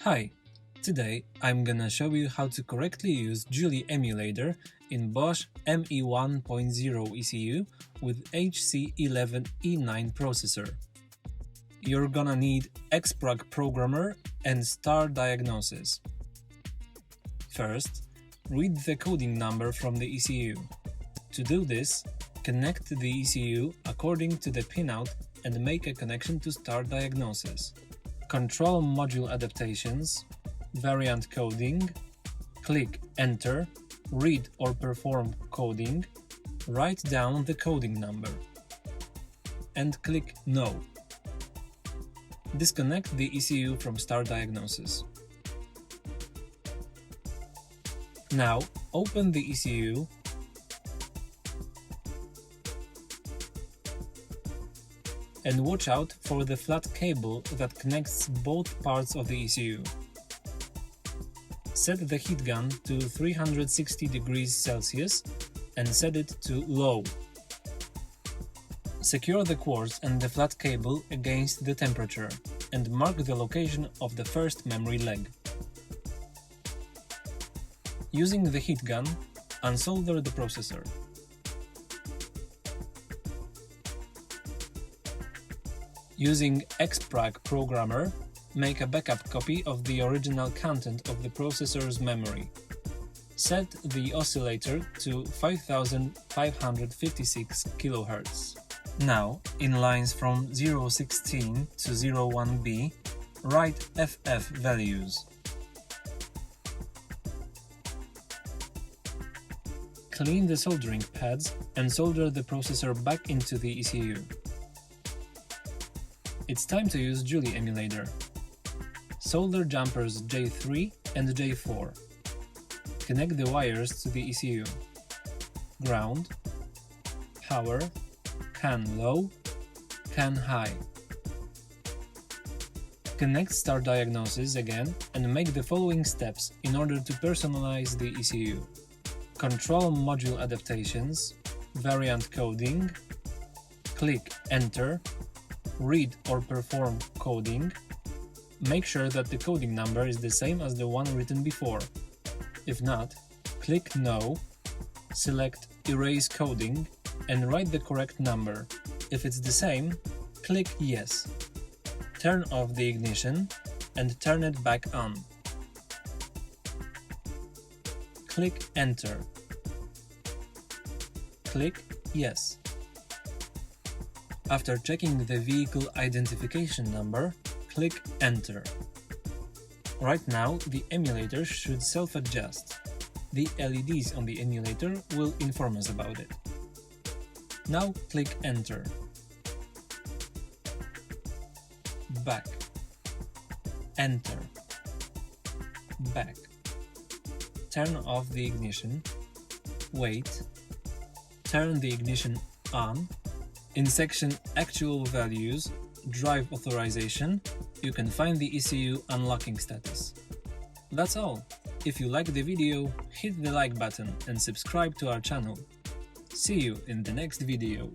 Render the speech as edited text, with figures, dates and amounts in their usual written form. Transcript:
Hi, today I'm gonna show you how to correctly use Julie Emulator in Bosch ME1.0 ECU with HC11E9 processor. You're gonna need XProg programmer and star diagnosis. First, read the coding number from the ECU. To do this, connect the ECU according to the pinout and make a connection to star diagnosis. Control module adaptations, variant coding, click Enter, read or perform coding, write down the coding number, and click No. Disconnect the ECU from star diagnosis. Now open the ECU and watch out for the flat cable that connects both parts of the ECU. Set the heat gun to 360 degrees Celsius and set it to low. Secure the quartz and the flat cable against the temperature and mark the location of the first memory leg. Using the heat gun, unsolder the processor. Using XProg programmer, make a backup copy of the original content of the processor's memory. Set the oscillator to 5556 kHz. Now, in lines from 016 to 01B, write FF values. Clean the soldering pads and solder the processor back into the ECU. It's time to use Julie Emulator. Solder jumpers J3 and J4. Connect the wires to the ECU. Ground, power, CAN low, CAN high. Connect star diagnosis again and make the following steps in order to personalize the ECU. Control module adaptations, variant coding, click Enter, read or perform coding, make sure that the coding number is the same as the one written before. If not, click No, select Erase coding and write the correct number. If it's the same, click Yes. Turn off the ignition and turn it back on. Click Enter. Click Yes. After checking the vehicle identification number, click Enter. Right now, the emulator should self-adjust. The LEDs on the emulator will inform us about it. Now click Enter. Back. Enter. Back. Turn off the ignition. Wait. Turn the ignition on. In section Actual Values, Drive Authorization, you can find the ECU unlocking status. That's all. If you liked the video, hit the like button and subscribe to our channel. See you in the next video.